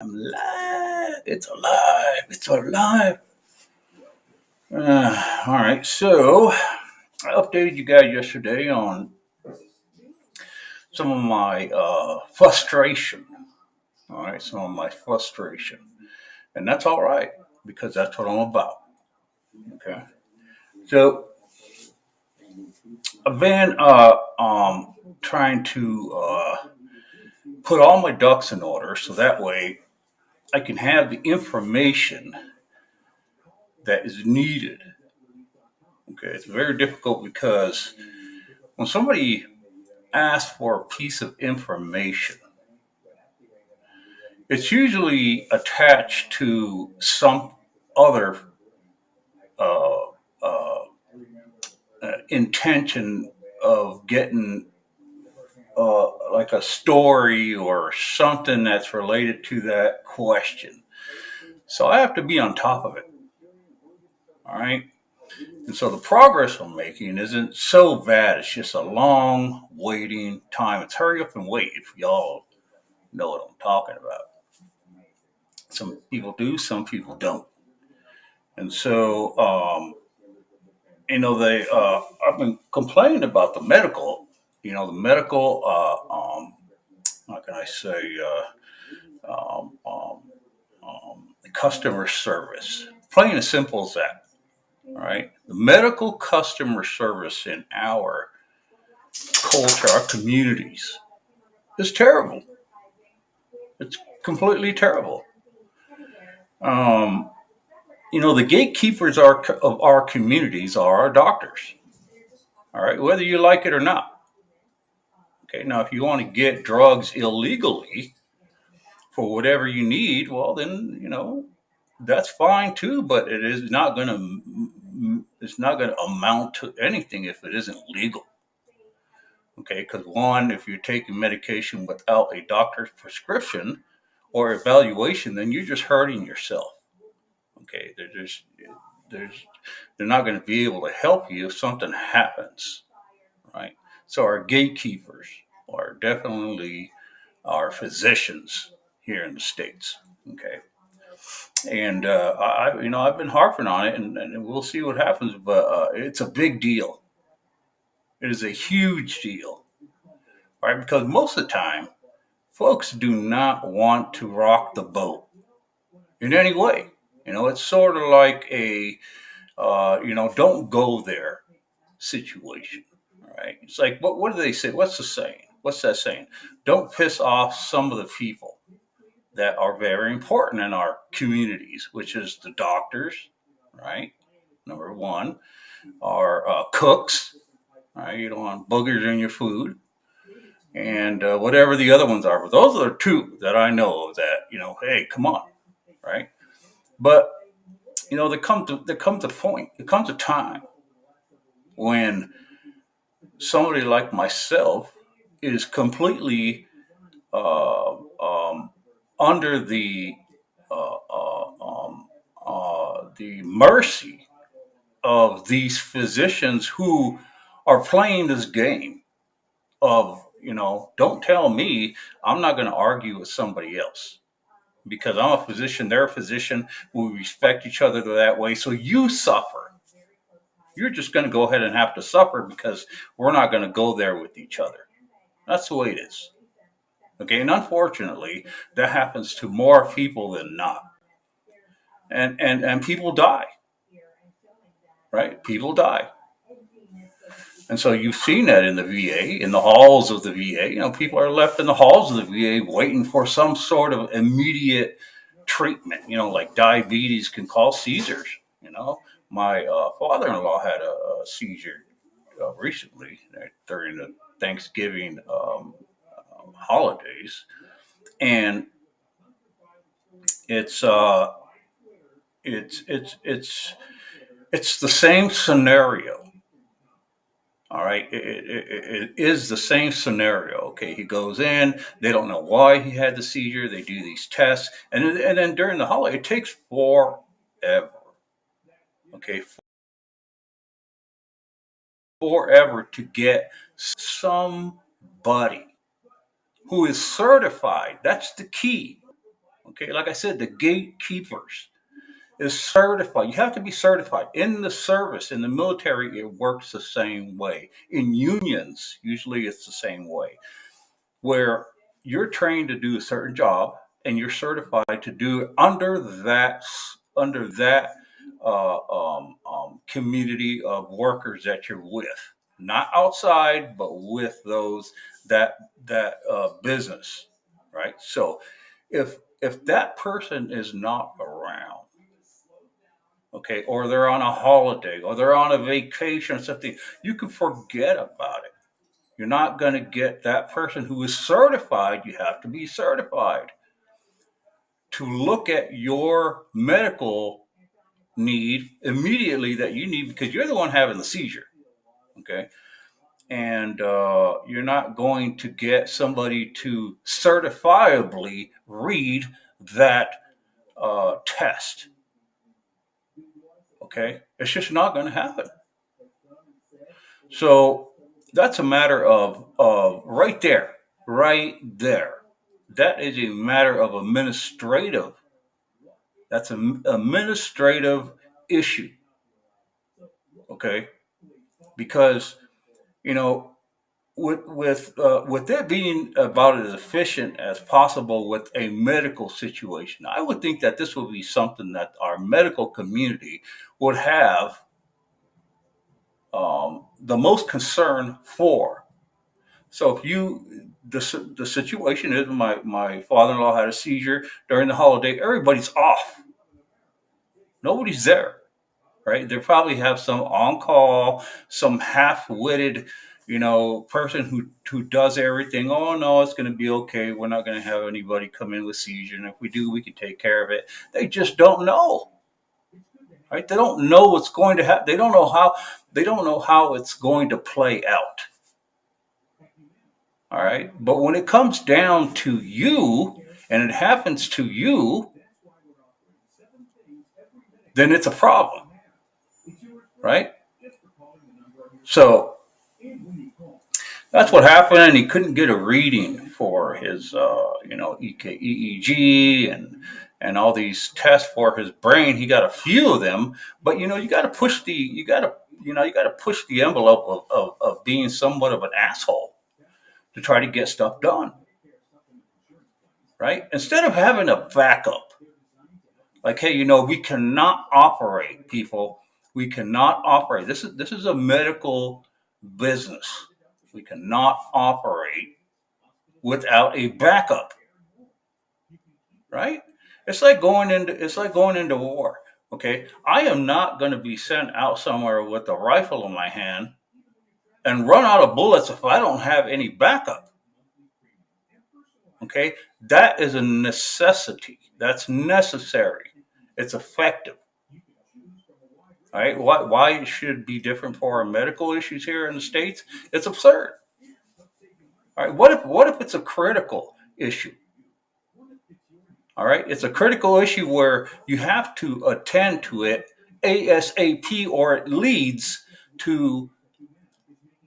I'm live. It's alive. It's alive. All right. So I updated you guys yesterday on some of my frustration. All right. Some of my frustration. And that's all right because that's what I'm about. Okay. So I've been trying to put all my ducks in order so that way I can have the information that is needed. Okay. It's very difficult because when somebody asks for a piece of information, it's usually attached to some other uh, uh, intention of getting like a story or something that's related to that question. So I have to be on top of it. All right. And so the progress I'm making isn't so bad. It's just a long waiting time. It's hurry up and wait if y'all know what I'm talking about. Some people do, some people don't. And so, they I've been complaining about the medical, the medical, how can I say, the customer service. Plain and simple as that. All right. The medical customer service in our culture, our communities, is terrible. It's completely terrible. Um, the gatekeepers of our communities are our doctors. All right, whether you like it or not. Okay, now if you want to get drugs illegally for whatever you need, well, then that's fine too. But it is not going to. It's not going to amount to anything if it isn't legal. Okay, because one, if you're taking medication without a doctor's prescription or evaluation, then you're just hurting yourself. Okay, there's they're not going to be able to help you if something happens, right? So our gatekeepers are definitely our physicians here in the states. Okay, and I've been harping on it, and we'll see what happens. But it's a big deal. It is a huge deal, right? Because most of the time, folks do not want to rock the boat in any way. It's sort of like a don't go there situation. Right? It's like, what do they say? What's the saying? What's that saying? Don't piss off some of the people that are very important in our communities, which is the doctors, right? Number one, our cooks, right? You don't want boogers in your food, and whatever the other ones are. But those are the two that I know of that, hey, come on, right? But there comes a point, there comes a time when somebody like myself is completely under the mercy of these physicians who are playing this game of don't tell me I'm not going to argue with somebody else because I'm a physician, they're a physician, we respect each other that way, so you suffer. You're just going to go ahead and have to suffer because we're not going to go there with each other. That's the way it is. Okay, and unfortunately, that happens to more people than not. And people die, right? People die. And so you've seen that in the VA, in the halls of the VA. People are left in the halls of the VA waiting for some sort of immediate treatment. Like diabetes can cause seizures. My father-in-law had a seizure recently during the Thanksgiving holidays, and it's uh, it's the same scenario. All right, it is the same scenario. Okay, he goes in. They don't know why he had the seizure. They do these tests, and then during the holiday, it takes forever. Okay, forever to get somebody who is certified. That's the key. Okay, like I said, the gatekeepers is certified. You have to be certified. In the service, in the military, it works the same way. In unions, usually it's the same way, where you're trained to do a certain job and you're certified to do it under that community of workers that you're with, not outside, but with those that business, right? So if that person is not around, okay, or they're on a holiday, or they're on a vacation or something, you can forget about it. You're not going to get that person who is certified. You have to be certified to look at your medical need immediately that you need because you're the one having the seizure. Okay. And you're not going to get somebody to certifiably read that test. Okay. It's just not going to happen. So that's a matter of right there. That is a matter of administrative. That's an administrative issue. Okay, because you know with it being about as efficient as possible with a medical situation, I would think that this would be something that our medical community would have the most concern for. So if the situation is my father-in-law had a seizure during the holiday, everybody's off. Nobody's there, right? They probably have some on call, some half-witted, person who does everything. Oh no, it's going to be okay. We're not going to have anybody come in with seizure, and if we do, we can take care of it. They just don't know, right? They don't know what's going to happen. They don't know how. They don't know how it's going to play out. All right. But when it comes down to you and it happens to you, then it's a problem, right? So that's what happened. And he couldn't get a reading for his, EEG and all these tests for his brain. He got a few of them, but you got to push the envelope of being somewhat of an asshole to try to get stuff done, right? Instead of having a backup. Like, hey, we cannot operate, people. We cannot operate. This is a medical business. We cannot operate without a backup, right? It's like going into war. Okay, I am not going to be sent out somewhere with a rifle in my hand and run out of bullets if I don't have any backup. Okay, that is a necessity. That's necessary. It's effective. All right, why it should be different for our medical issues here in the states? It's absurd. All right, what if it's a critical issue? All right, it's a critical issue where you have to attend to it ASAP, or it leads to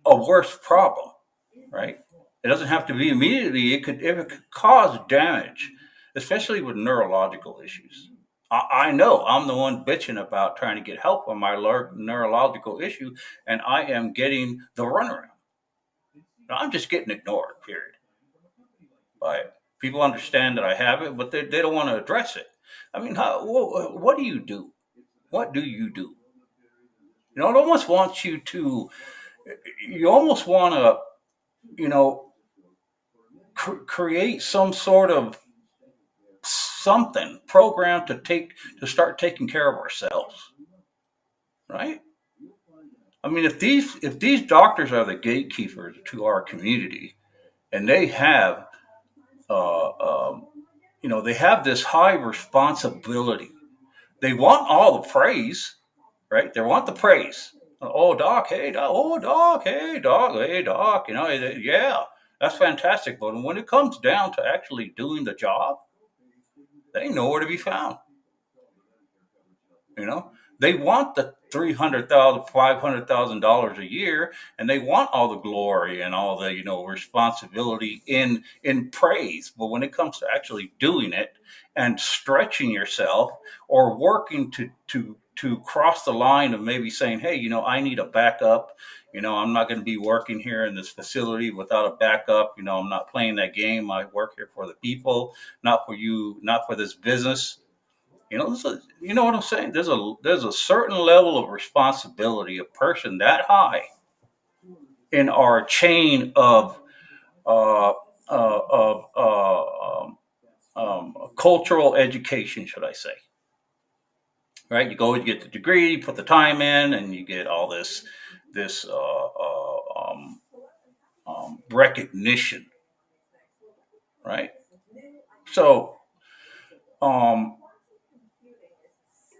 a worse problem. Right? It doesn't have to be immediately. It could cause damage, especially with neurological issues. I know I'm the one bitching about trying to get help on my neurological issue, and I am getting the runaround. I'm just getting ignored. Period. But people understand that I have it, but they don't want to address it. I mean, what do you do? What do you do? It almost wants you to. You almost want to, you know, create some sort of something program to start taking care of ourselves, right? I mean, if these doctors are the gatekeepers to our community, and they have they have this high responsibility. They want all the praise, right? They want the praise. Oh, doc, hey, doc. Oh, doc, hey, doc, hey, doc. Yeah, that's fantastic. But when it comes down to actually doing the job, they ain't nowhere to be found. You know, They want the $300,000, $500,000 a year, and they want all the glory and all the responsibility in praise. But when it comes to actually doing it and stretching yourself or working to cross the line of maybe saying, hey, I need a backup. I'm not going to be working here in this facility without a backup. I'm not playing that game. I work here for the people, not for you, not for this business. You know what I'm saying? There's a certain level of responsibility a person that high in our chain uh, of cultural education, should I say? Right? You go, you get the degree, you put the time in, and you get all this recognition, right? So um,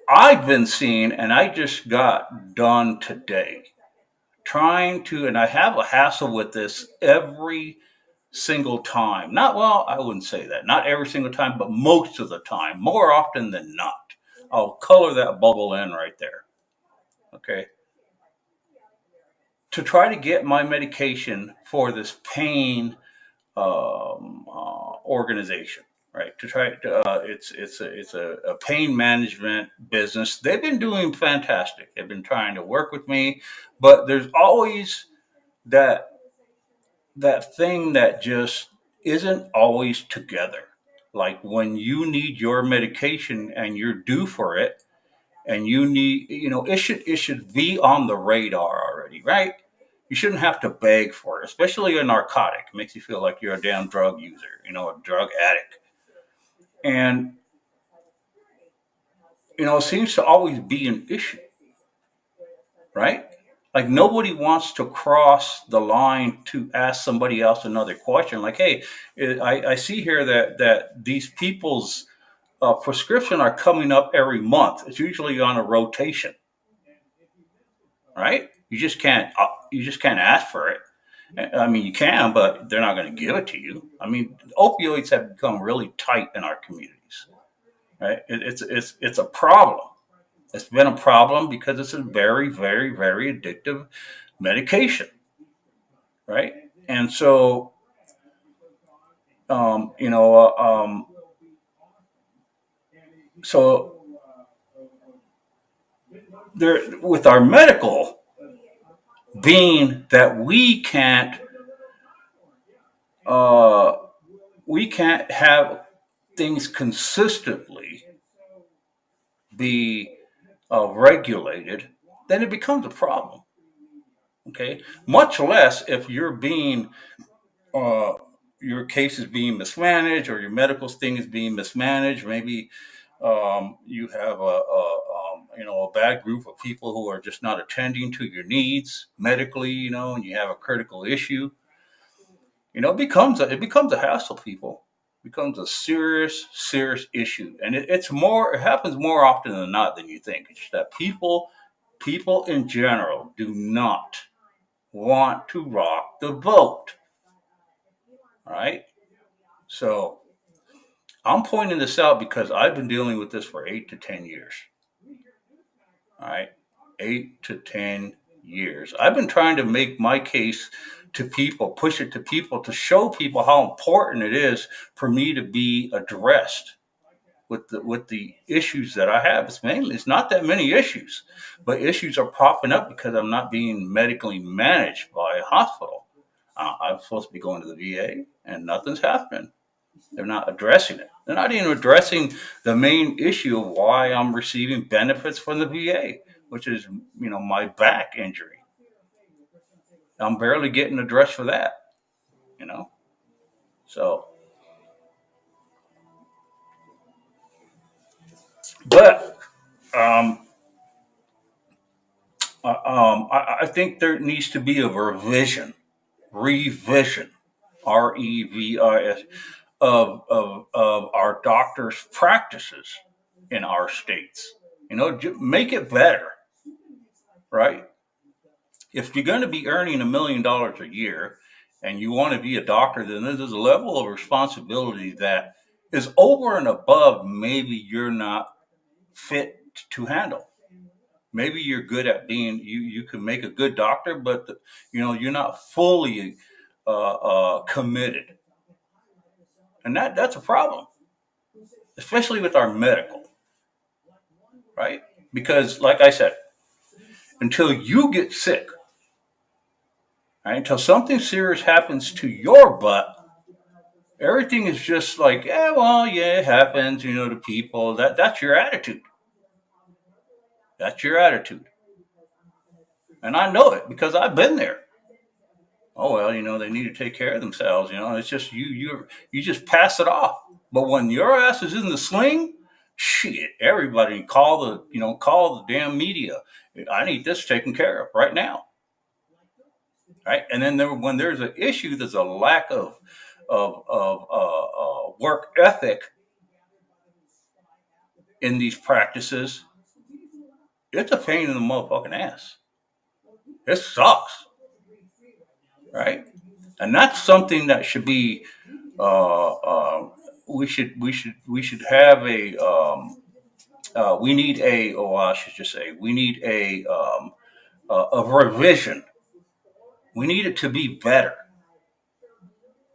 I've been seeing, and I just got done today trying to, and I have a hassle with this every single time. Not, well, I wouldn't say that. Not every single time, but most of the time, more often than not. I'll color that bubble in right there. Okay. To try to get my medication for this pain organization, right? To try to, it's a pain management business. They've been doing fantastic. They've been trying to work with me, but there's always that that thing that just isn't always together. Like when you need your medication and you're due for it, and you need, it should be on the radar already, right? You shouldn't have to beg for it, especially a narcotic. It makes you feel like you're a damn drug user, a drug addict. And it seems to always be an issue, right? Like nobody wants to cross the line to ask somebody else another question. Like, hey, I see here that these people's prescription are coming up every month. It's usually on a rotation, right? You just can't ask for it. I mean, you can, but they're not going to give it to you. I mean, opioids have become really tight in our communities, right? It's a problem. It's been a problem because it's a very, very, very addictive medication, right? And so, um, you know, uh, um, so there with our medical being that uh, we can't have things consistently be regulated, then it becomes a problem. Okay, much less if uh, your case is being mismanaged or your medical thing is being mismanaged. Maybe you have a bad group of people who are just not attending to your needs medically, and you have a critical issue. It becomes a hassle. People it becomes a serious serious issue, and it happens more often than not than you think. It's just that people in general do not want to rock the boat. All right. So I'm pointing this out because I've been dealing with this for 8 to 10 years. All right. 8 to 10 years. I've been trying to make my case to people, push it to people, to show people how important it is for me to be addressed with the issues that I have. It's not that many issues, but issues are popping up because I'm not being medically managed by a hospital. I'm supposed to be going to the VA, and nothing's happening. They're not addressing it. They're not even addressing the main issue of why I'm receiving benefits from the VA, which is my back injury. I'm barely getting addressed for that. You know, so but um, I think there needs to be a revision, REVIS, of our doctors' practices in our states. Make it better, right? If you're going to be earning $1 million a year and you want to be a doctor, then there's a level of responsibility that is over and above maybe you're not fit to handle. Maybe you're good at being you can make a good doctor, but you're not fully committed, and that's a problem, especially with our medical, right? Because, like I said, until you get sick, right, until something serious happens to your butt, everything is just like, yeah, well, yeah, it happens, to people. That's your attitude. That's your attitude, and I know it because I've been there. Oh well, they need to take care of themselves. It's just you just pass it off. But when your ass is in the sling, shit, everybody call the damn media. I need this taken care of right now, right? And then when there's an issue, there's a lack of work ethic in these practices. It's a pain in the motherfucking ass. It sucks, right? And that's something that should be. We should have a. We need a. Oh, I should just say we need a revision. We need it to be better,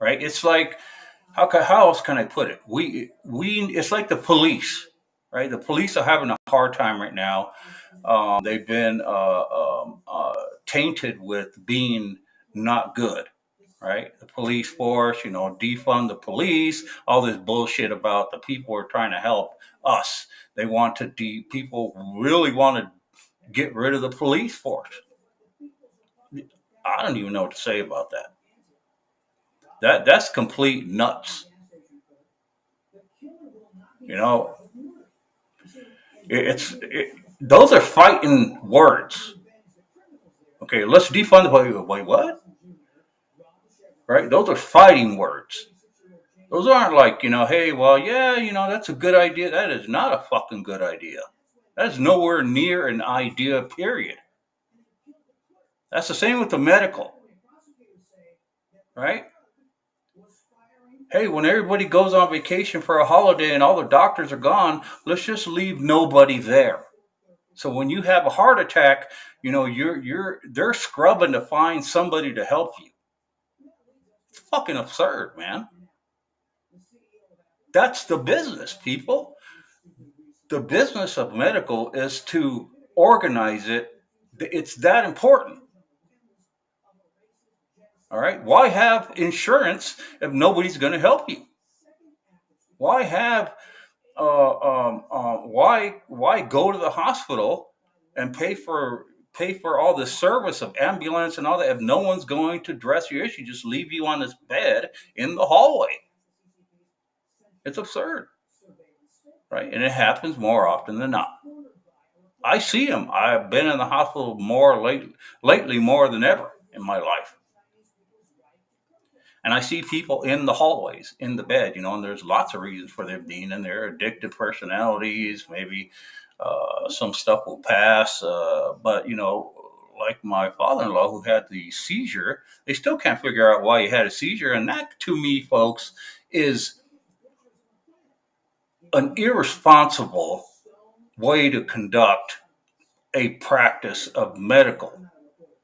right? It's like how else can I put it? We it's like the police, right? The police are having a hard time right now. They've been tainted with being not good, right? The police force, defund the police, all this bullshit about the people who are trying to help us. They want to people really want to get rid of the police force. I don't even know what to say about that. That's complete nuts. You know, those are fighting words. Okay, let's defund the police. Wait, what? Right? Those are fighting words. Those aren't like, hey, well, yeah, that's a good idea. That is not a fucking good idea. That is nowhere near an idea, period. That's the same with the medical, right? Hey, when everybody goes on vacation for a holiday and all the doctors are gone, let's just leave nobody there. So when you have a heart attack, they're scrubbing to find somebody to help you. It's fucking absurd, man. That's the business, people. The business of medical is to organize it. It's that important. All right. Why have insurance if nobody's going to help you? Why have why go to the hospital and pay for all the service of ambulance and all that if no one's going to address your issue? Just leave you on this bed in the hallway. It's absurd, right? And it happens more often than not. I see them. I've been in the hospital lately more than ever in my life. And I see people in the hallways, in the bed, and there's lots of reasons for them being in there. Addictive personalities, maybe some stuff will pass. But, like my father-in-law who had the seizure, they still can't figure out why he had a seizure. And that, to me, folks, is an irresponsible way to conduct a practice of medical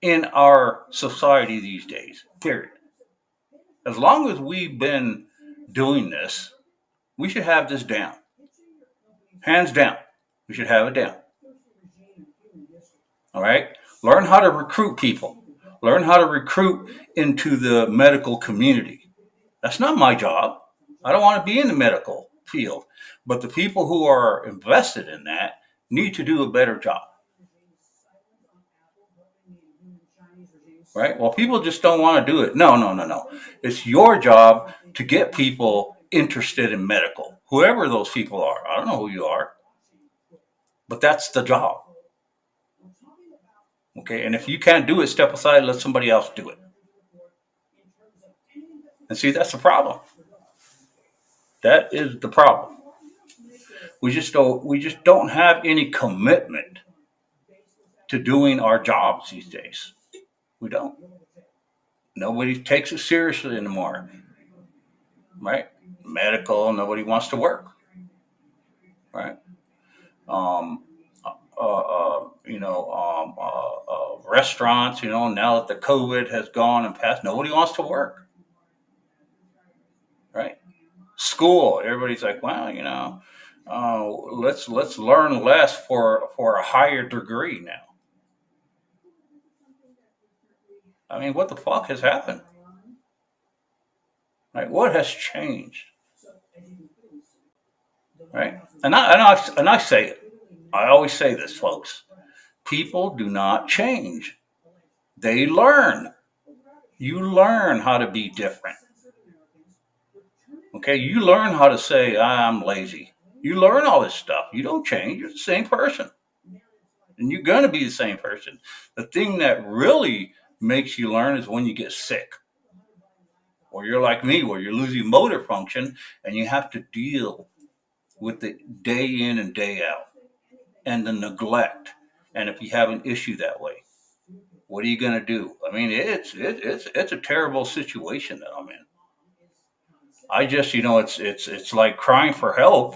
in our society these days, period. As long as we've been doing this, we should have this down. Hands down. We should have it down. All right? Learn how to recruit people. Learn how to recruit into the medical community. That's not my job. I don't want to be in the medical field. But the people who are invested in that need to do a better job. Right? Well, people just don't want to do it. No, no, no, no. It's your job to get people interested in medical, whoever those people are. I don't know who you are, but that's the job. Okay, and if you can't do it, step aside, let somebody else do it. And see, that's the problem. That is the problem. We just don't have any commitment to doing our jobs these days. We don't. Nobody takes it seriously anymore. Right? Medical, nobody wants to work. Right? Um, restaurants. Now that the COVID has gone and passed, nobody wants to work, right? School, everybody's like, well, let's learn less for a higher degree now. I mean, what the fuck has happened? Right? What has changed? Right? And I say it. I always say this, folks. People do not change. They learn. You learn how to be different. Okay, you learn how to say I'm lazy. You learn all this stuff. You don't change. You're the same person, and you're going to be the same person. The thing that really makes you learn is when you get sick, or you're like me, where you're losing motor function, and you have to deal with the day in and day out, and the neglect. And if you have an issue that way, what are you going to do? I mean, it's a terrible situation that I'm in. I just, it's like crying for help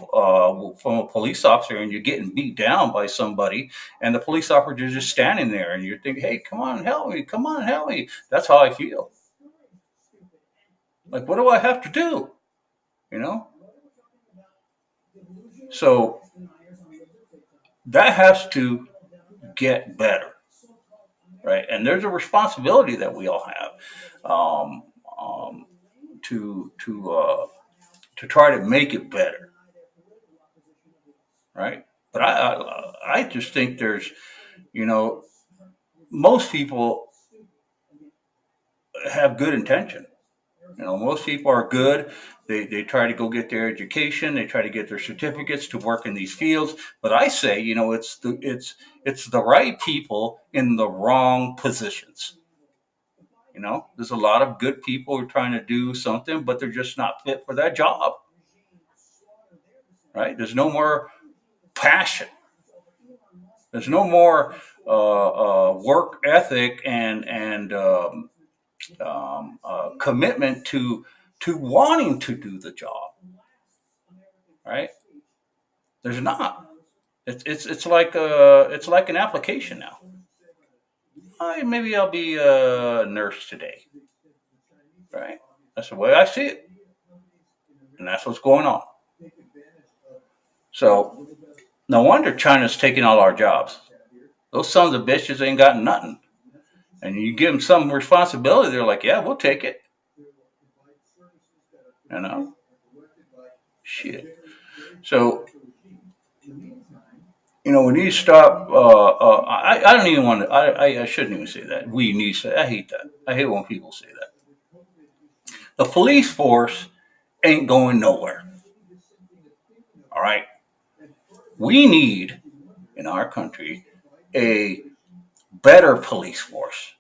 from a police officer, and you're getting beat down by somebody, and the police officer is just standing there, and you're thinking, "Hey, come on, help me! Come on, help me!" That's how I feel. Like, what do I have to do? You know. So that has to get better, right? And there's a responsibility that we all have um, um, to try to make it better, right? But I just think there's, you know, most people have good intention. Most people are good. They try to go get their education. They try to get their certificates to work in these fields. But I say, it's the right people in the wrong positions. There's a lot of good people who are trying to do something, but they're just not fit for that job, right? There's no more passion. There's no more work ethic and commitment to wanting to do the job, right? There's not. It's like an application now. Maybe I'll be a nurse today, right? That's the way I see it, and that's what's going on. So no wonder China's taking all our jobs. Those sons of bitches ain't got nothing, and you give them some responsibility, they're like, "Yeah, we'll take it." You know, shit. So we need to stop. I don't even want to. I shouldn't even say that. We need to say. I hate that. I hate when people say that. The police force ain't going nowhere. All right. We need in our country a better police force.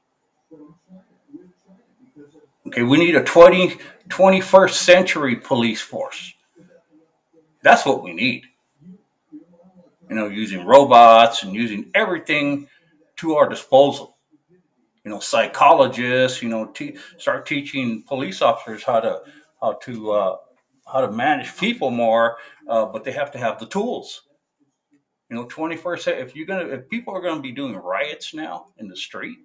Okay, we need a 21st century police force. That's what we need. Using robots and using everything to our disposal. Psychologists. Start teaching police officers how to uh, how to manage people more, but they have to have the tools. 21st. If people are gonna be doing riots now in the street,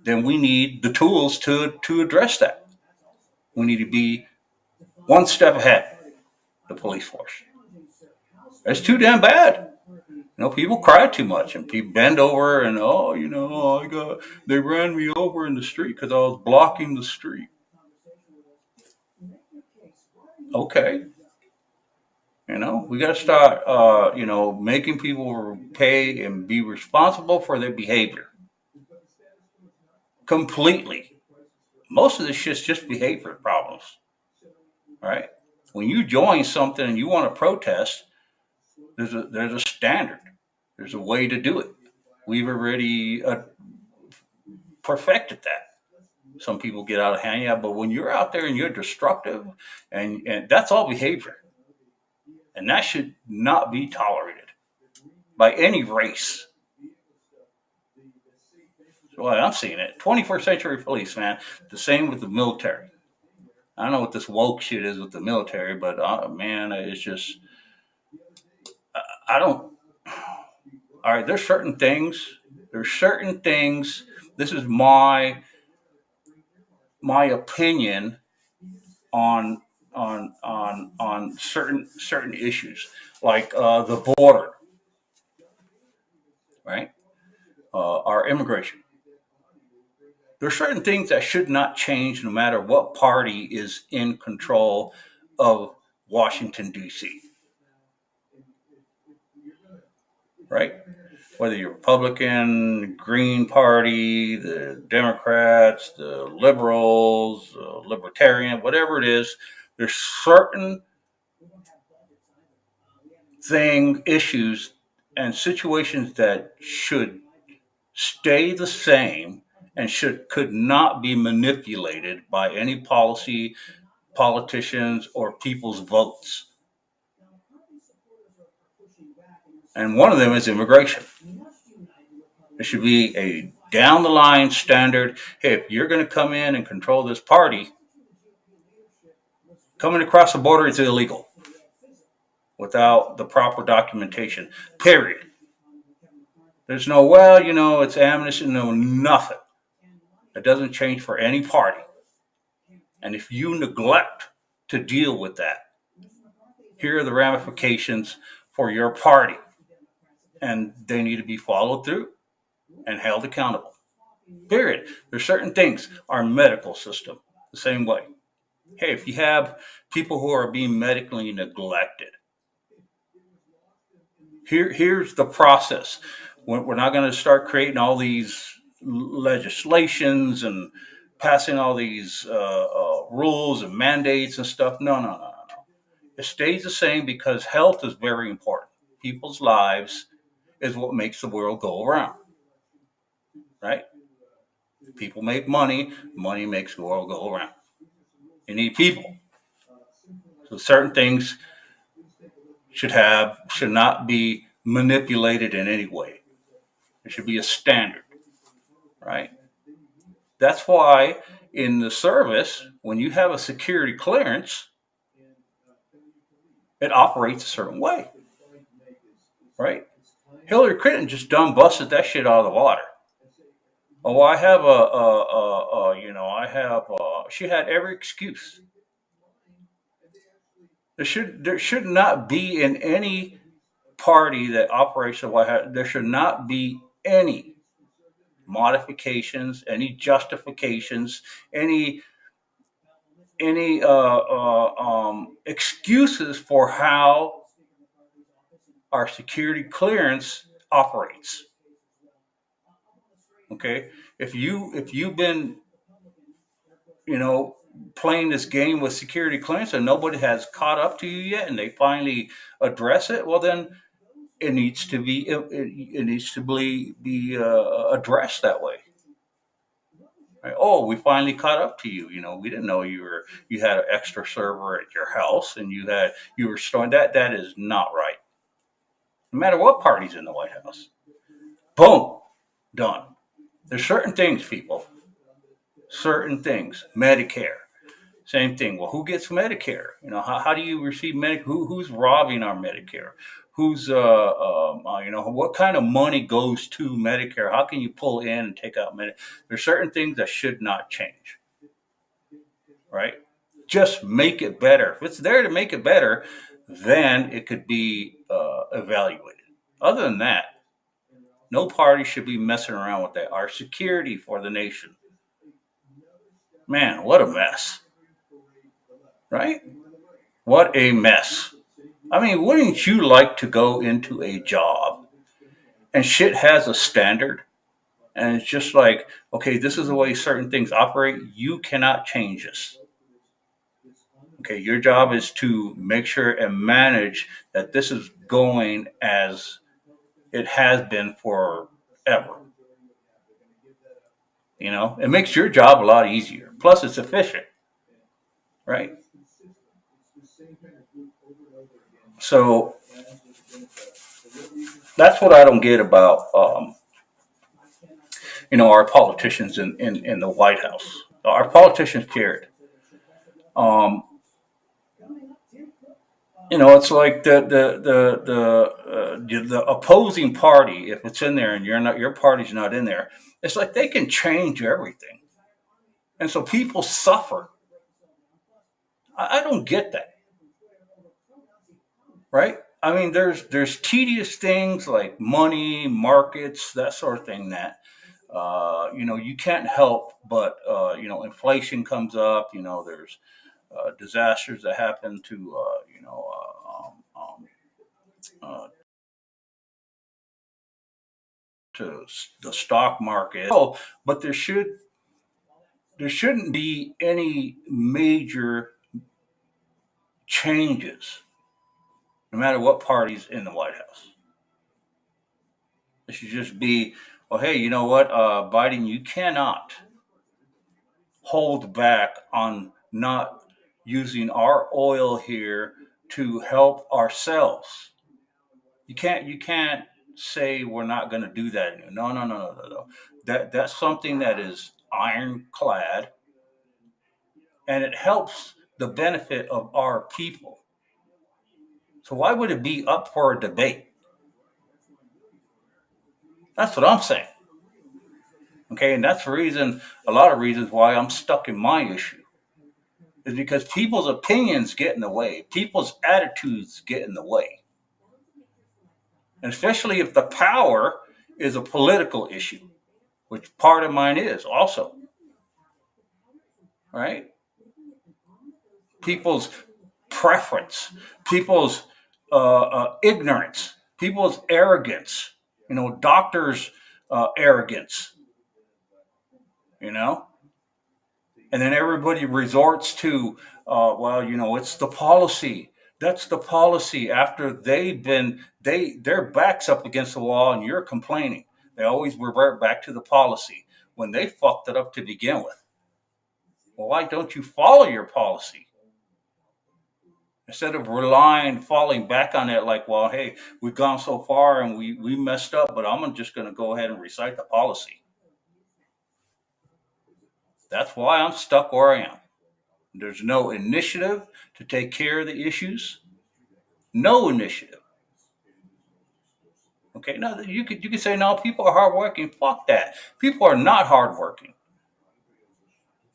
then we need the tools to address that. We need to be one step ahead. The police force. It's too damn bad. People cry too much, and people bend over, and they ran me over in the street because I was blocking the street. Okay, we got to start, making people pay and be responsible for their behavior completely. Most of this shit's just behavior problems, right? When you join something and you want to protest, there's a standard. There's a way to do it. We've already perfected that. Some people get out of hand, yeah, but when you're out there and you're destructive, and that's all behavior, and that should not be tolerated by any race. So I'm seeing it. 21st century police, man. The same with the military. I don't know what this woke shit is with the military, but man, it's just I don't. All right, there's certain things. There's certain things. This is my opinion on certain issues, like the border, right? Our immigration. There's certain things that should not change no matter what party is in control of Washington D.C. Right? Whether you're Republican, Green Party, the Democrats, the liberals, libertarian, whatever it is, there's certain issues, and situations that should stay the same and could not be manipulated by any politicians, or people's votes. And one of them is immigration. It should be a down the line standard. Hey, if you're going to come in and control this party, coming across the border is illegal without the proper documentation. Period. There's no, well, it's amnesty, no, nothing. It doesn't change for any party. And if you neglect to deal with that, here are the ramifications for your party. And they need to be followed through and held accountable. Period. There's certain things. Our medical system, the same way. Hey, if you have people who are being medically neglected, here's the process. We're not going to start creating all these legislations and passing all these rules and mandates and stuff. No, no, no, no, no. It stays the same because health is very important. People's lives is what makes the world go around, right? People make money. Money makes the world go around. You need people. So certain things should not be manipulated in any way. There should be a standard, right? That's why in the service, when you have a security clearance, it operates a certain way, right? Hillary Clinton just dumb busted that shit out of the water. Oh, I have she had every excuse. There should not be in any party that operates the White House. There should not be any modifications, any justifications, any excuses for how our security clearance operates. Okay, if you've been playing this game with security clearance and nobody has caught up to you yet, and they finally address it, well then it needs to be addressed that way. Right? Oh, we finally caught up to you. We didn't know you had an extra server at your house, and you were storing that. That is not right. No matter what party's in the White House, boom, done. There's certain things, people. Certain things. Medicare, same thing. Well, who gets Medicare? How do you receive Medicare? Who's robbing our Medicare? Who's what kind of money goes to Medicare? How can you pull in and take out Medicare? There's certain things that should not change, right? Just make it better. If it's there to make it better, then it could be evaluated. Other than that, no party should be messing around with that. Our security for the nation. Man, what a mess, right? What a mess. I mean, wouldn't you like to go into a job and shit has a standard? And it's just like, okay, this is the way certain things operate. You cannot change this. Okay, your job is to make sure and manage that this is going as it has been forever. It makes your job a lot easier. Plus, it's efficient, right? So that's what I don't get about our politicians in the White House. Our politicians cared. Um, It's like the opposing party. If it's in there and your party's not in there, it's like they can change everything, and so people suffer. I don't get that, right? I mean, there's tedious things like money, markets, that sort of thing that you can't help but inflation comes up. There's disasters that happen to to the stock market. Oh, but there shouldn't be any major changes, no matter what party's in the White House. It should just be, well, hey, you know what, Biden, you cannot hold back on not using our oil here to help ourselves. You can't say we're not going to do that. No, no, no, no, no, no. That's something that is ironclad, and it helps the benefit of our people. So why would it be up for a debate? That's what I'm saying. Okay, and that's the reason, a lot of reasons why I'm stuck in my issue is because people's opinions get in the way, people's attitudes get in the way, and especially if the power is a political issue, which part of mine is also, right? People's preference, people's ignorance, people's arrogance, doctors' arrogance, you know, and then everybody resorts to, well, it's the policy. That's the policy. After their backs up against the wall, and you're complaining, they always revert back to the policy when they fucked it up to begin with. Well, why don't you follow your policy instead of falling back on it? Like, well, hey, we've gone so far and we messed up, but I'm just going to go ahead and recite the policy. That's why I'm stuck where I am. There's no initiative to take care of the issues. No initiative. Okay, now you could say no, people are hardworking. Fuck that. People are not hardworking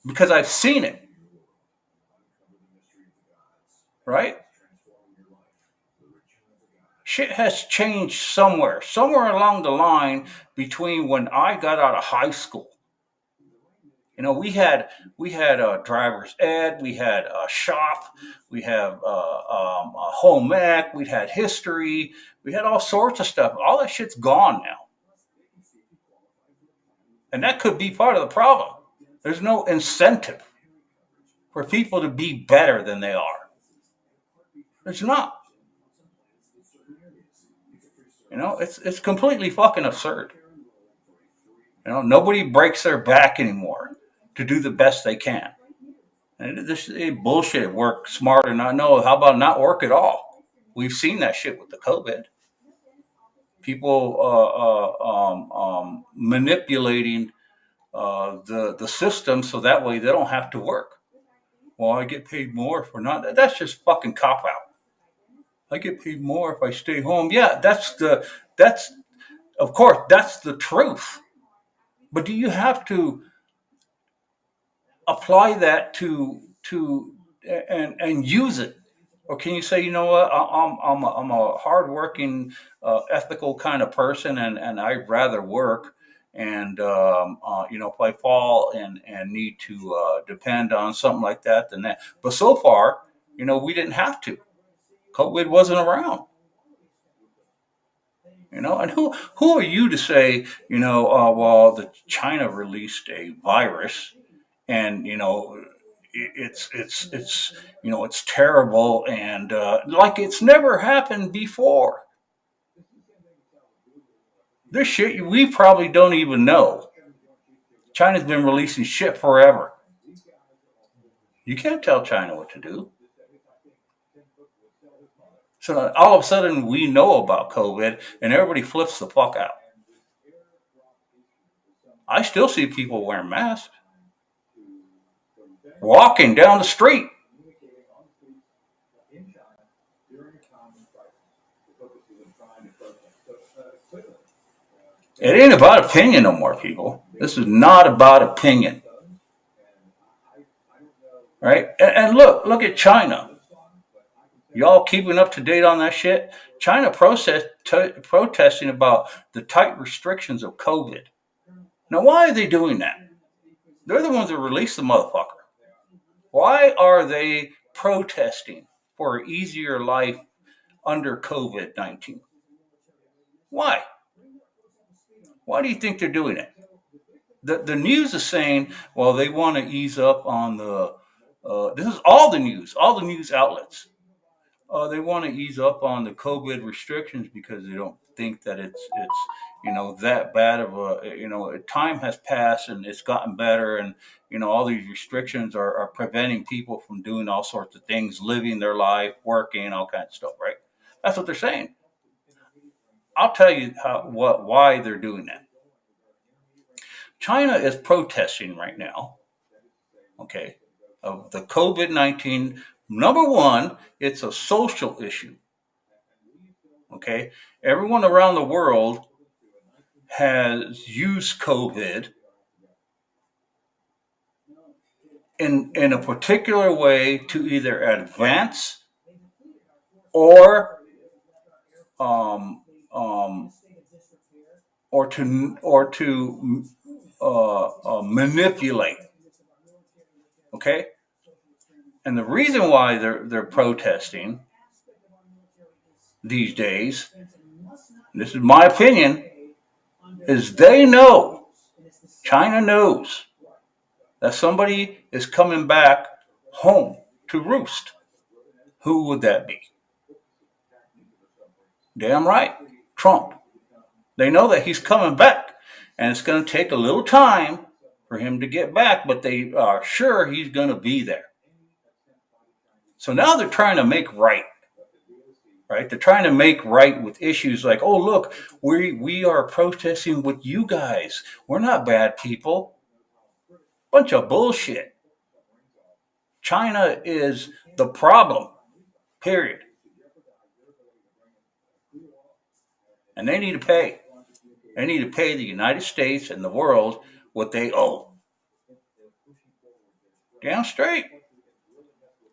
because I've seen it. Right? Shit has changed somewhere along the line between when I got out of high school. We had driver's ed, we had a shop, we have a home ec, we had history, we had all sorts of stuff. All that shit's gone now, and that could be part of the problem. There's no incentive for people to be better than they are. There's not. It's completely fucking absurd. Nobody breaks their back anymore to do the best they can. And this is bullshit. Work smarter, not no. How about not work at all? We've seen that shit with the COVID. People manipulating the system so that way they don't have to work. Well, I get paid more for not. That's just fucking cop out. I get paid more if I stay home. Yeah, that's of course that's the truth. But do you have to apply that to and use it, or can you say, you know what, I'm a hardworking, ethical kind of person, and I'd rather work, and if I fall and need to depend on something like that, then that. But so far, we didn't have to. COVID wasn't around. And who are you to say, well, the China released a virus, and it's terrible, and like it's never happened before. This shit we probably don't even know. China's been releasing shit forever. You can't tell China what to do. So all of a sudden we know about COVID and everybody flips the fuck out. I still see people wearing masks, walking down the street. It ain't about opinion no more, people. This is not about opinion, right? And look at China. Y'all keeping up to date on that shit? China protesting about the tight restrictions of COVID. Now, why are they doing that? They're the ones that released the motherfucker. Why are they protesting for an easier life under COVID-19? Why? Why do you think they're doing it? The news is saying, well, they want to ease up on the. This is all the news outlets. They want to ease up on the COVID restrictions because they don't think that it's that bad of a time has passed and it's gotten better, and all these restrictions are preventing people from doing all sorts of things, living their life, working, all kinds of stuff, right? That's what they're saying. I'll tell you why they're doing that. China is protesting right now, okay, of the COVID-19. Number one, it's a social issue. Okay, everyone around the world has used COVID in a particular way to either advance or um, um, or to manipulate. Okay, and the reason why they're protesting these days, this is my opinion, is they know, China knows that somebody is coming back home to roost. Who would that be? Damn right, Trump. They know that he's coming back, and it's going to take a little time for him to get back, but they are sure he's going to be there. So now they're trying to make right. Right? They're trying to make right with issues like, oh look, we are protesting with you guys. We're not bad people. Bunch of bullshit. China is the problem. Period. And they need to pay. They need to pay the United States and the world what they owe. Damn straight.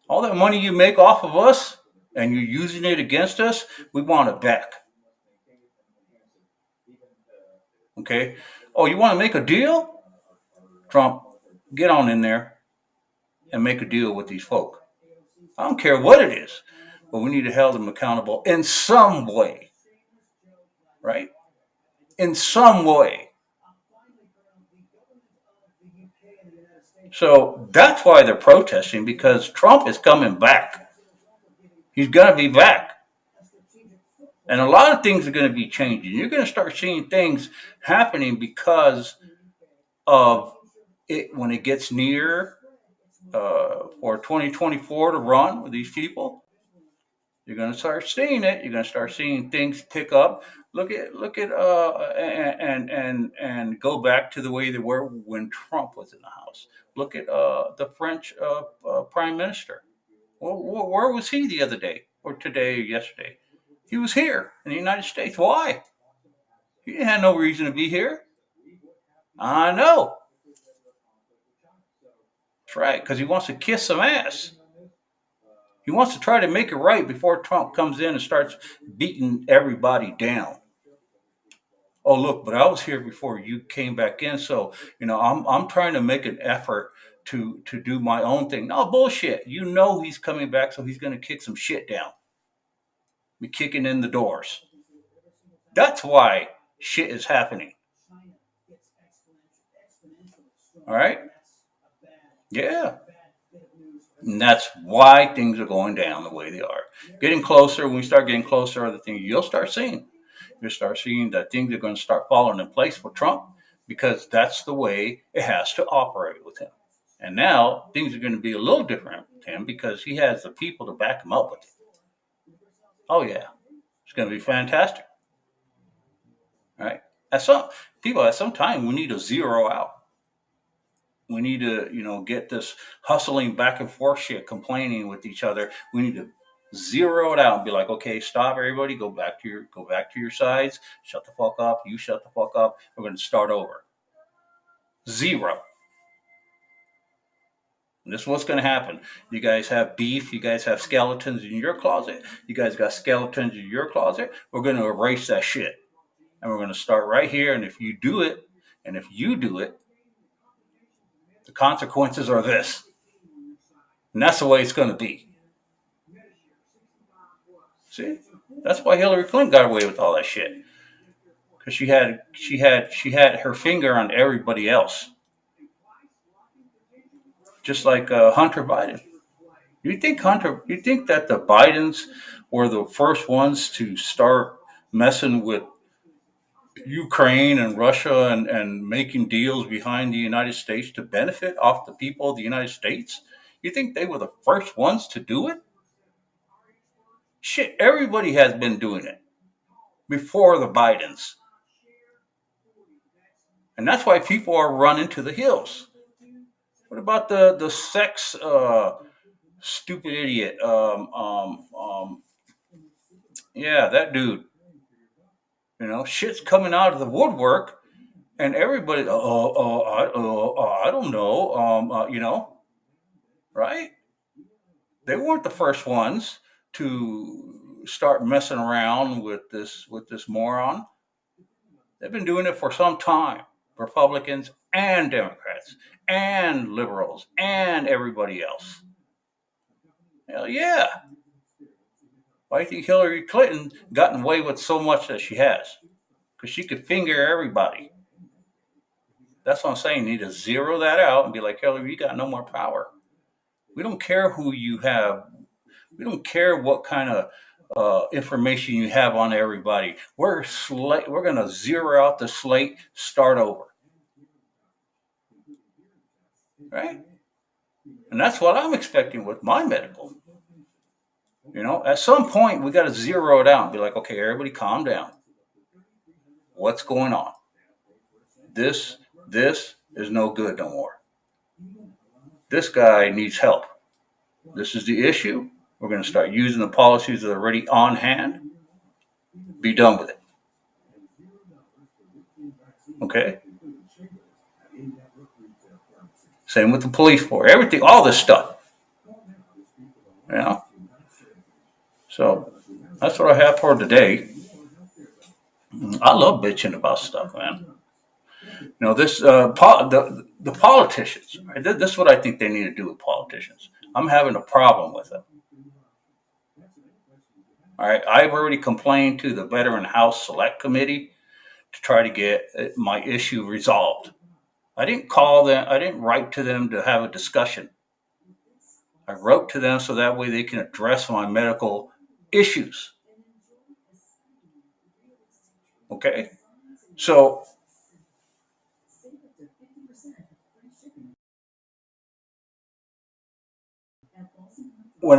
All that money you make off of us and you're using it against us, we want it back. Okay? Oh, you want to make a deal? Trump, get on in there and make a deal with these folk. I don't care what it is, but we need to hold them accountable in some way. Right? In some way. So that's why they're protesting, because Trump is coming back. He's going to be back. And a lot of things are going to be changing. You're going to start seeing things happening because of it when it gets near for 2024 to run with these people. You're going to start seeing it. You're going to start seeing things pick up. Look at and go back to the way they were when Trump was in the House. Look at the French Prime Minister. Well, where was he the other day, or today, or yesterday? He was here in the United States. Why? He had no reason to be here. I know. That's right, because he wants to kiss some ass. He wants to try to make it right before Trump comes in and starts beating everybody down. Oh look, but I was here before you came back in, so I'm trying to make an effort to do my own thing. No bullshit. You know he's coming back, so he's going to kick some shit down. Be kicking in the doors. That's why shit is happening. All right? Yeah. And that's why things are going down the way they are. Getting closer, when we start getting closer, other things you'll start seeing. You'll start seeing that things are going to start falling in place for Trump, because that's the way it has to operate with him. And now things are going to be a little different with him because he has the people to back him up with it. Oh, yeah. It's going to be fantastic. All right? At some time, we need to zero out. We need to, get this hustling back and forth shit, complaining with each other. We need to Zero it out and be like, okay, stop, everybody, go back to your sides, shut the fuck up, you shut the fuck up. We're going to start over. Zero. And this is what's going to happen. You guys have beef. You guys have skeletons in your closet. You guys got skeletons in your closet. We're going to erase that shit. And we're going to start right here. And if you do it, the consequences are this. And that's the way it's going to be. See? That's why Hillary Clinton got away with all that shit. Because she had her finger on everybody else. Just like Hunter Biden. You think that the Bidens were the first ones to start messing with Ukraine and Russia and making deals behind the United States to benefit off the people of the United States? You think they were the first ones to do it? Shit, everybody has been doing it before the Bidens. And that's why people are running to the hills. What about the sex stupid idiot? Yeah, that dude. Shit's coming out of the woodwork, and everybody, I don't know, right? They weren't the first ones to start messing around with this moron. They've been doing it for some time. Republicans and Democrats and liberals and everybody else. Hell yeah. Why do you think Hillary Clinton gotten away with so much that she has? Because she could finger everybody. That's what I'm saying. You need to zero that out and be like, Hillary, you got no more power. We don't care who you have. We don't care what kind of information you have on everybody. We're going to zero out the slate, start over. Right? And that's what I'm expecting with my medical. At some point, we got to zero it out and be like, okay, everybody calm down. What's going on? This is no good no more. This guy needs help. This is the issue. We're going to start using the policies that are already on hand. Be done with it. Okay? Same with the police force. Everything, all this stuff. So that's what I have for today. I love bitching about stuff, man. This the politicians. Right? This is what I think they need to do with politicians. I'm having a problem with them. All right, I've already complained to the Veteran House Select Committee to try to get my issue resolved. I didn't call them. I didn't write to them to have a discussion. I wrote to them so that way they can address my medical issues. Okay, so when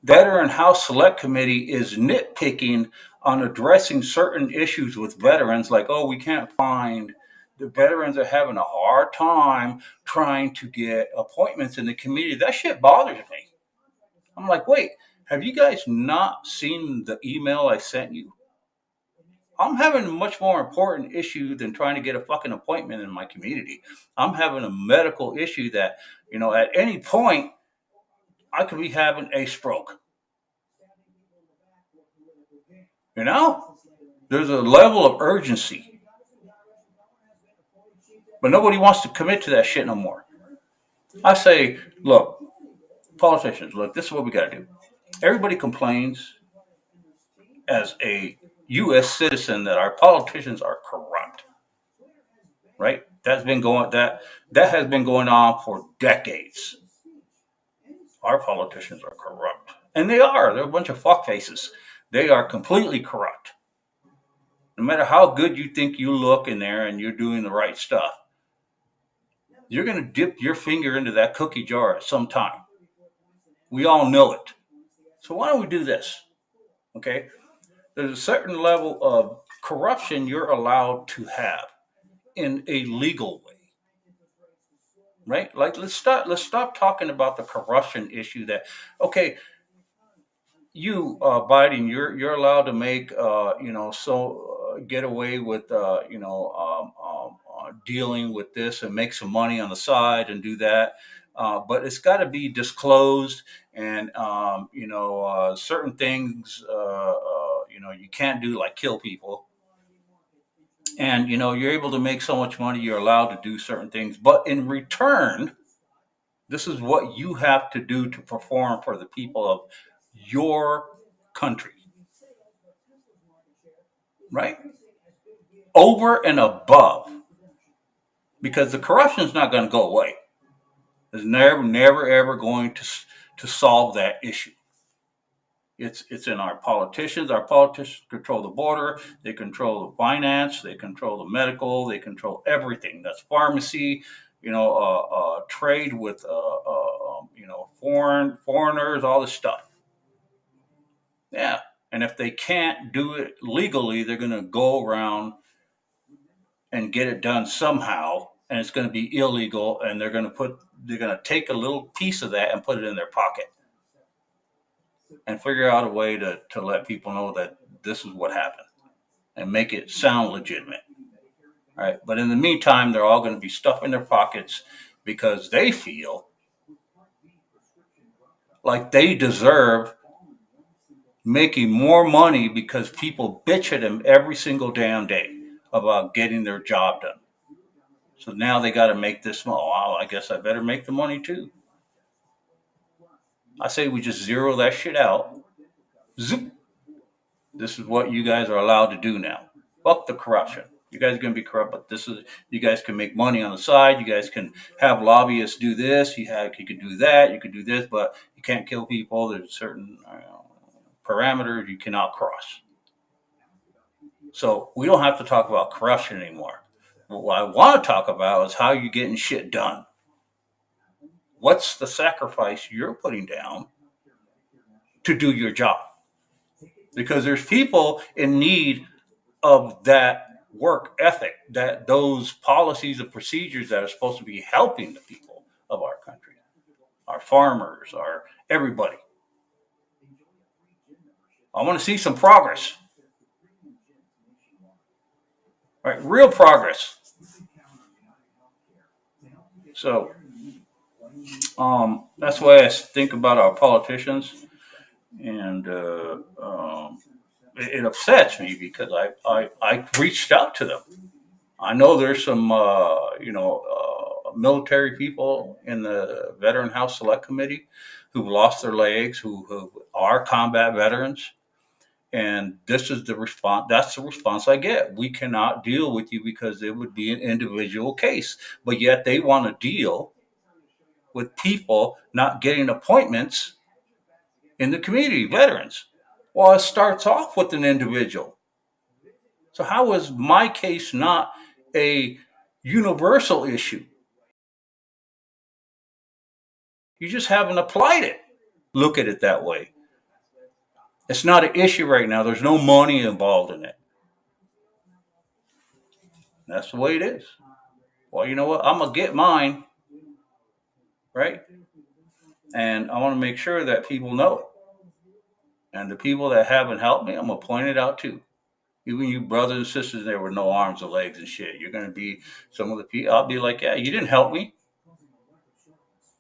Veteran House Select Committee is nitpicking on addressing certain issues with veterans, like, oh, we can't find the veterans are having a hard time trying to get appointments in the community. That shit bothers me. I'm like, wait, have you guys not seen the email I sent you? I'm having a much more important issue than trying to get a fucking appointment in my community. I'm having a medical issue that, at any point, I could be having a stroke. There's a level of urgency. But nobody wants to commit to that shit no more. I say, look, politicians, look, this is what we got to do. Everybody complains as a U.S. citizen that our politicians are corrupt. Right? That has been going on for decades. Our politicians are corrupt. And they are. They're a bunch of fuckfaces. They are completely corrupt. No matter how good you think you look in there and you're doing the right stuff, you're going to dip your finger into that cookie jar at some time. We all know it. So why don't we do this? Okay? There's a certain level of corruption you're allowed to have in a legal way. Right? Like let's stop talking about the corruption issue that, okay, you, Biden, you're allowed to make, get away with, dealing with this and make some money on the side and do that. But it's got to be disclosed, and certain things, you can't do, like kill people. And you're able to make so much money, you're allowed to do certain things, but in return, this is what you have to do to perform for the people of your country, right? Over and above, because the corruption is not going to go away. It's never, ever going to solve that issue. It's in our politicians. Our politicians control the border. They control the finance. They control the medical. They control everything. That's pharmacy. Trade with foreigners. All this stuff. Yeah, and if they can't do it legally, they're going to go around and get it done somehow, and it's going to be illegal, and they're going to take a little piece of that and put it in their pocket and figure out a way to let people know that this is what happened and make it sound legitimate. All right. But in the meantime, they're all going to be stuffing their pockets because they feel like they deserve making more money because people bitch at them every single damn day about getting their job done. So now they got to make this. Well, I guess I better make the money too. I say we just zero that shit out. Zoop. This is what you guys are allowed to do now. Fuck the corruption. You guys are going to be corrupt, but you guys can make money on the side. You guys can have lobbyists do this. You can do that. You can do this, but you can't kill people. There's certain parameters you cannot cross. So we don't have to talk about corruption anymore. What I want to talk about is how you're getting shit done. What's the sacrifice you're putting down to do your job? Because there's people in need of that work ethic, that those policies and procedures that are supposed to be helping the people of our country, our farmers, our everybody. I want to see some progress, right? Real progress. So that's why I think about our politicians, and it upsets me because I reached out to them. I know there's some military people in the Veteran House Select Committee who've lost their legs, who are combat veterans, and this is the response. That's the response I get. We cannot deal with you because it would be an individual case, but yet they want to deal with people not getting appointments in the community, veterans. Well, it starts off with an individual. So how is my case not a universal issue? You just haven't applied it. Look at it that way. It's not an issue right now. There's no money involved in it. That's the way it is. Well, you know what? I'm going to get mine, right? And I want to make sure that people know it. And the people that haven't helped me, I'm going to point it out too. Even you brothers and sisters there with no arms or legs and shit. You're going to be some of the people. I'll be like, yeah, you didn't help me.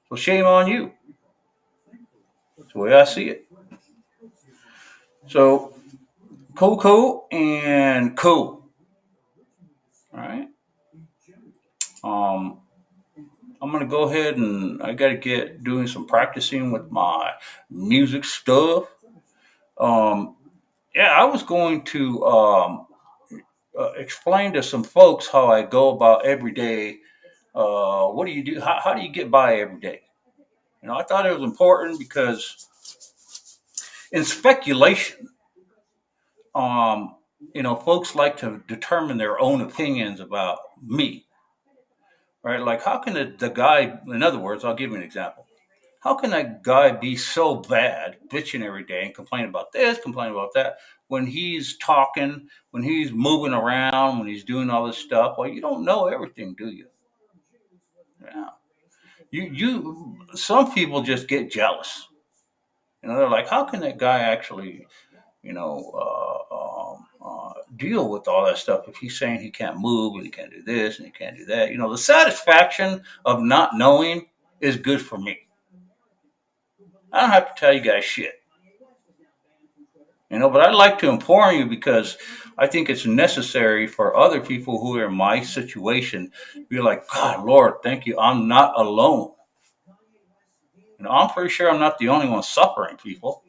So shame on you. That's the way I see it. So cool and cool. All right. Um, I'm gonna go ahead and I gotta get doing some practicing with my music stuff. Um, yeah, I was going to explain to some folks how I go about every day. What do you do? How do you get by every day? I thought it was important because in speculation, um, folks like to determine their own opinions about me, right? Like, how can the guy, in other words, I'll give you an example. How can that guy be so bad, bitching every day and complain about this, complain about that, when he's talking, when he's moving around, when he's doing all this stuff? Well, you don't know everything, do you? Yeah. Some people just get jealous. They're like, how can that guy actually, deal with all that stuff if he's saying he can't move and he can't do this and he can't do that? The satisfaction of not knowing is good for me. I don't have to tell you guys shit. But I'd like to inform you because I think it's necessary for other people who are in my situation to be like, God, Lord, thank you. I'm not alone. I'm pretty sure I'm not the only one suffering, people.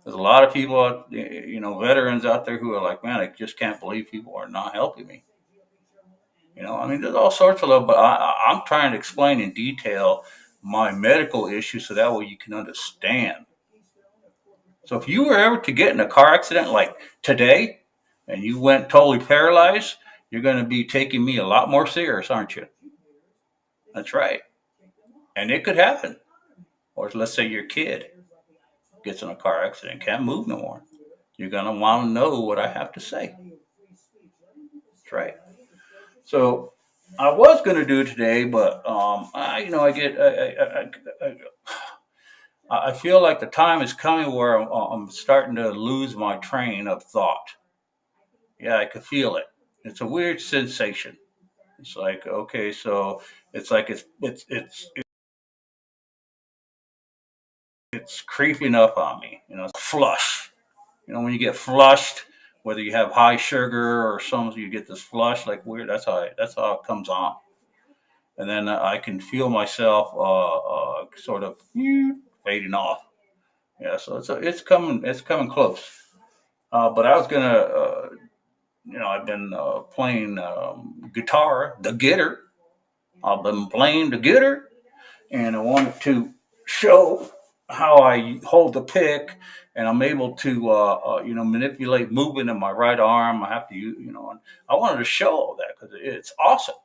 There's a lot of people, veterans out there who are like, man, I just can't believe people are not helping me. There's all sorts of love, but I'm trying to explain in detail my medical issues so that way you can understand. So if you were ever to get in a car accident like today and you went totally paralyzed, you're going to be taking me a lot more serious, aren't you? That's right. And it could happen. Or let's say your kid gets in a car accident, can't move no more. You're going to want to know what I have to say. That's right. So I was going to do it today, but I feel like the time is coming where I'm starting to lose my train of thought. Yeah, I could feel it. It's a weird sensation. It's like, okay, so it's like it's creeping up on me. It's flush. When you get flushed, whether you have high sugar or some, you get this flush like weird. That's how it comes on. And then I can feel myself sort of fading off. Yeah, so it's coming close. But I was gonna, I've been playing guitar, the guitar. I've been playing the guitar, and I wanted to show how I hold the pick, and I'm able to, manipulate movement in my right arm. I have to, and I wanted to show all that because it's awesome.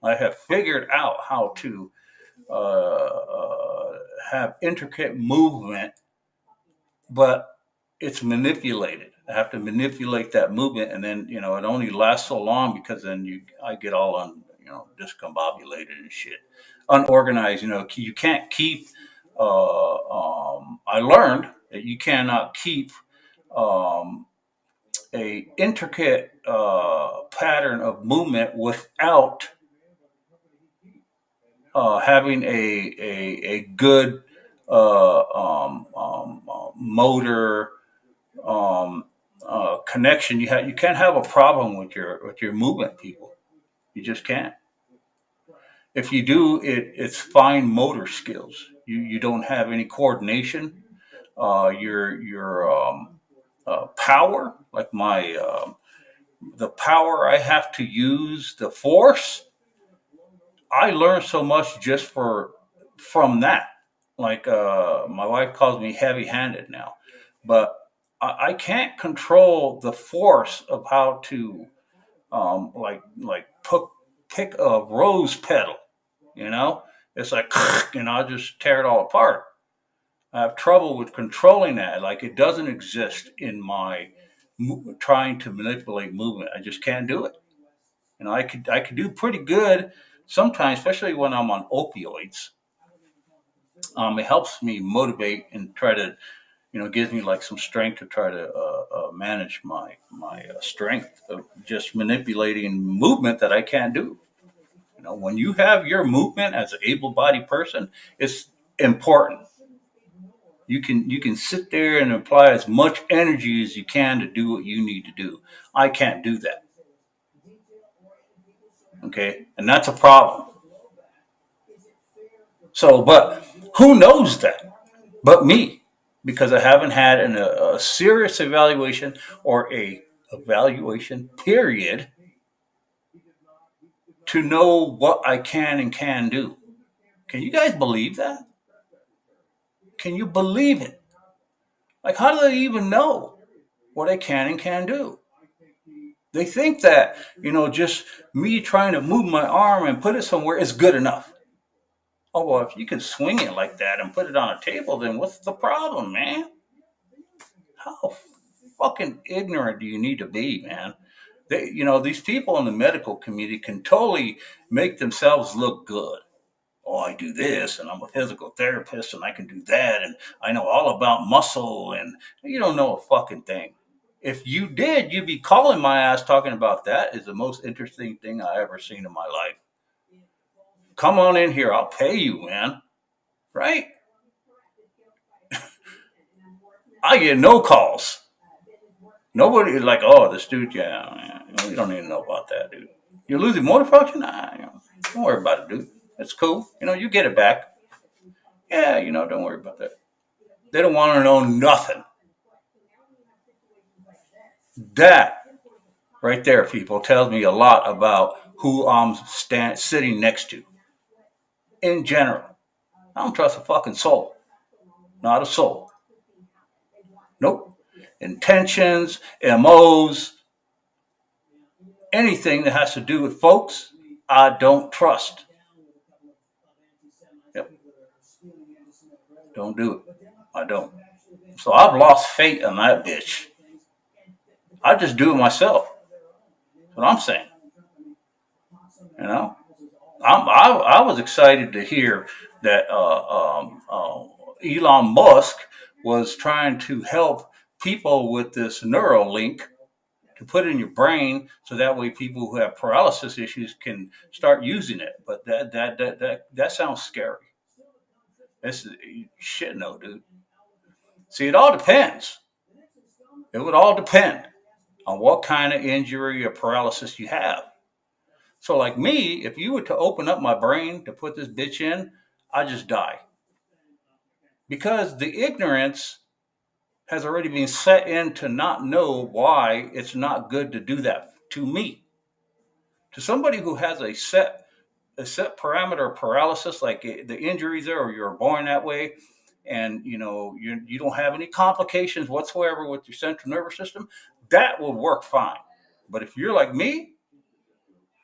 I have figured out how to have intricate movement, but it's manipulated. I have to manipulate that movement, and then it only lasts so long because then I get all discombobulated and shit, unorganized. You can't keep. I learned that you cannot keep um, a intricate pattern of movement without having a good motor um, connection. You can't have a problem with your movement, people. You just can't. If you do, it's fine motor skills. You don't have any coordination. Your power, like the power I have to use, the force. I learned so much just from that. Like my wife calls me heavy-handed now, but I can't control the force of how to like pick a rose petal. You know, it's like I just tear it all apart. I have trouble with controlling that. Like it doesn't exist in my trying to manipulate movement. I just can't do it. I could do pretty good sometimes, especially when I'm on opioids. It helps me motivate and try to, gives me like some strength to try to manage my strength of just manipulating movement that I can't do. When you have your movement as an able-bodied person, it's important. You can sit there and apply as much energy as you can to do what you need to do. I can't do that. Okay, and that's a problem. So, but who knows that? But me, because I haven't had a serious evaluation or a evaluation period to know what I can and can do. Can you guys believe that? Can you believe it? Like, how do they even know what I can and can do? They think that, just me trying to move my arm and put it somewhere is good enough. Oh, well, if you can swing it like that and put it on a table, then what's the problem, man? How fucking ignorant do you need to be, man? These people in the medical community can totally make themselves look good. oh, I do this and I'm a physical therapist and I can do that and I know all about muscle, and you don't know a fucking thing. If you did, you'd be calling my ass talking about that is the most interesting thing I ever seen in my life. Come on in here, I'll pay you, man. Right? I get no calls. Nobody is like, oh, this dude, yeah, we don't even know about that, dude. You're losing motor function? Nah, don't worry about it, dude. It's cool. You get it back. Yeah, don't worry about that. They don't want to know nothing. That right there, people, tells me a lot about who I'm sitting next to. In general, I don't trust a fucking soul. Not a soul. Nope. Intentions, MOs, anything that has to do with folks, I don't trust. Yep. Don't do it. I don't. So I've lost faith in that bitch. I just do it myself. That's what I'm saying. You know, I was excited to hear that Elon Musk was trying to help people with this Neuralink to put in your brain, so that way people who have paralysis issues can start using it. But that sounds scary. This is shit, no, dude. See, it all depends. It would all depend on what kind of injury or paralysis you have. So, like me, if you were to open up my brain to put this bitch in, I just die. Because the ignorance has already been set in to not know why it's not good to do that to me. To somebody who has a set parameter paralysis, like the injuries there, or you're born that way, and you don't have any complications whatsoever with your central nervous system, that will work fine. But if you're like me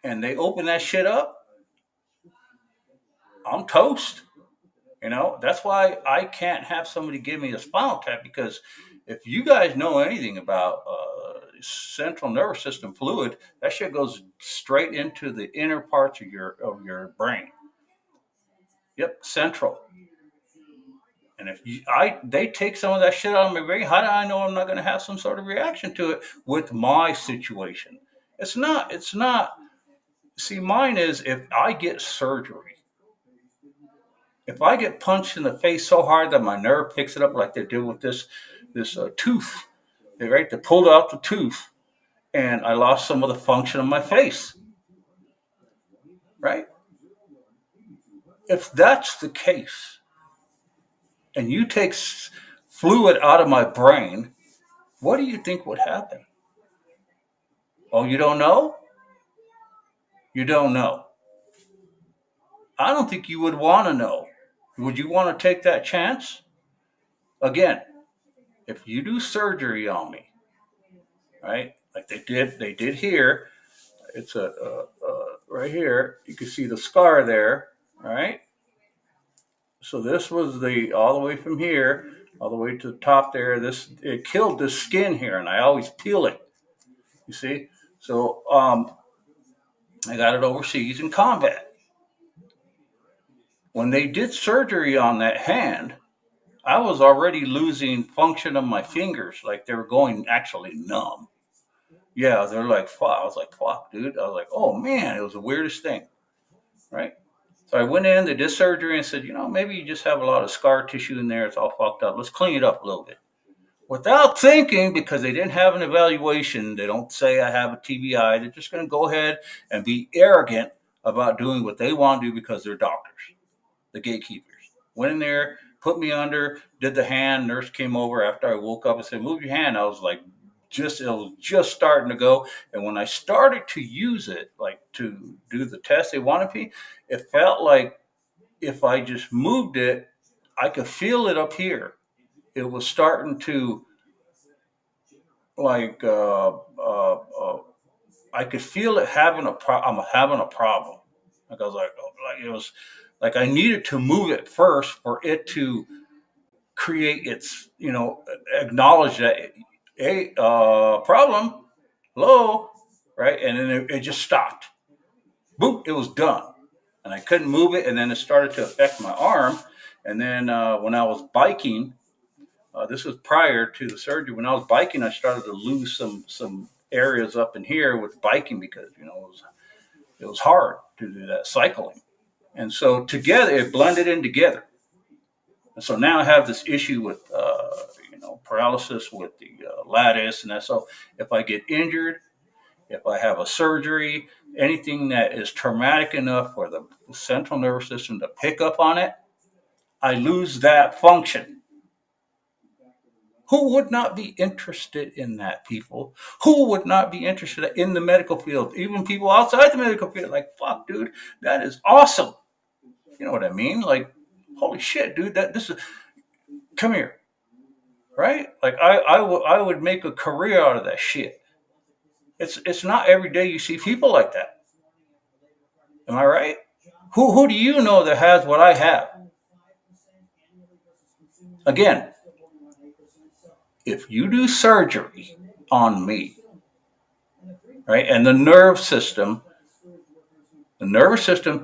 and they open that shit up, I'm toast. That's why I can't have somebody give me a spinal tap, because if you guys know anything about central nervous system fluid, that shit goes straight into the inner parts of your brain. Yep, central. And if they take some of that shit out of my brain, how do I know I'm not going to have some sort of reaction to it with my situation? It's not. It's not. See, mine is if I get surgery, if I get punched in the face so hard that my nerve picks it up, like they did with this tooth, they pulled out the tooth, and I lost some of the function of my face. Right? If that's the case, and you take fluid out of my brain, what do you think would happen? Oh, you don't know? You don't know. I don't think you would want to know. Would you want to take that chance? Again, if you do surgery on me, right? Like they did here. It's right here. You can see the scar there, right? So this was the all the way from here, all the way to the top there. It killed the skin here, and I always peel it. You see, so I got it overseas in combat. When they did surgery on that hand, I was already losing function of my fingers, like they were going actually numb. Yeah, they're like, fuck. I was like, fuck, dude. I was like, oh man, it was the weirdest thing, right? So I went in, they did surgery, and said, maybe you just have a lot of scar tissue in there. It's all fucked up. Let's clean it up a little bit. Without thinking, because they didn't have an evaluation, they don't say I have a TBI. They're just going to go ahead and be arrogant about doing what they want to do because they're doctors, the gatekeepers. Went in there, put me under, did the hand. Nurse came over after I woke up and said, "Move your hand." I was like, it was just starting to go. And when I started to use it, like to do the test they wanted me, it felt like if I just moved it, I could feel it up here. It was starting to like I could feel it having I'm having a problem. Like I was like it was like I needed to move it first for it to create its, acknowledge that a problem, hello, right, and then it just stopped. Boop, it was done. and I couldn't move it, and then it started to affect my arm. And then when I was biking, this was prior to the surgery. When I was biking, I started to lose some areas up in here with biking because it was hard to do that cycling. And so together it blended in together. And so now I have this issue with paralysis with the lattice and that. So if I get injured, if I have a surgery, anything that is traumatic enough for the central nervous system to pick up on it, I lose that function. Who would not be interested in that, people? Who would not be interested in the medical field? Even people outside the medical field, like, fuck, dude, that is awesome. You know what I mean? Like, holy shit, dude, this is, come here, right? Like, I would make a career out of that shit. It's not every day you see people like that. Am I right? Who do you know that has what I have? Again, if you do surgery on me, right, and the nervous system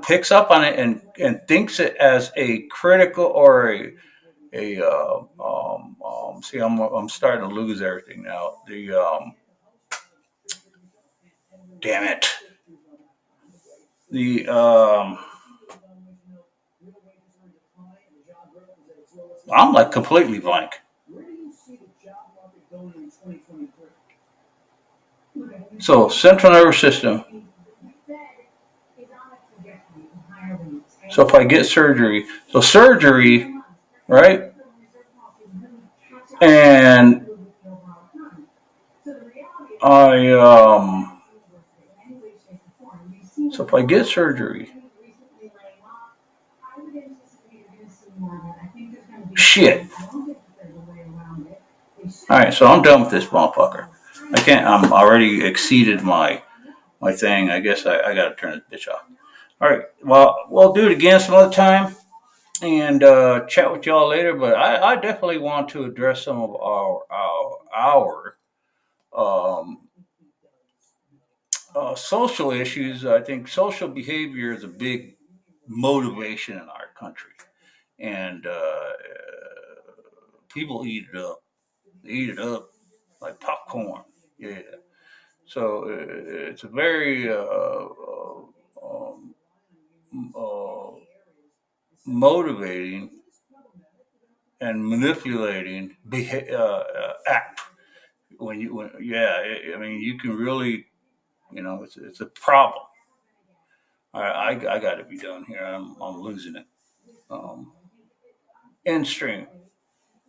picks up on it and thinks it as a critical or see, I'm starting to lose everything now. Damn it. The I'm like completely blank. So central nervous system. So if I get surgery, so surgery, right? And I so if I get surgery, shit. All right, so I'm done with this motherfucker. I can't. I'm already exceeded my thing. I guess I got to turn this bitch off. All right. Well, we'll do it again some other time and chat with y'all later. But I definitely want to address some of our social issues. I think social behavior is a big motivation in our country, and people eat it up. They eat it up like popcorn. Yeah. So it's a very uh, motivating and manipulating act. Yeah, I mean, you can really, it's a problem. I got to be done here. I'm losing it. End stream.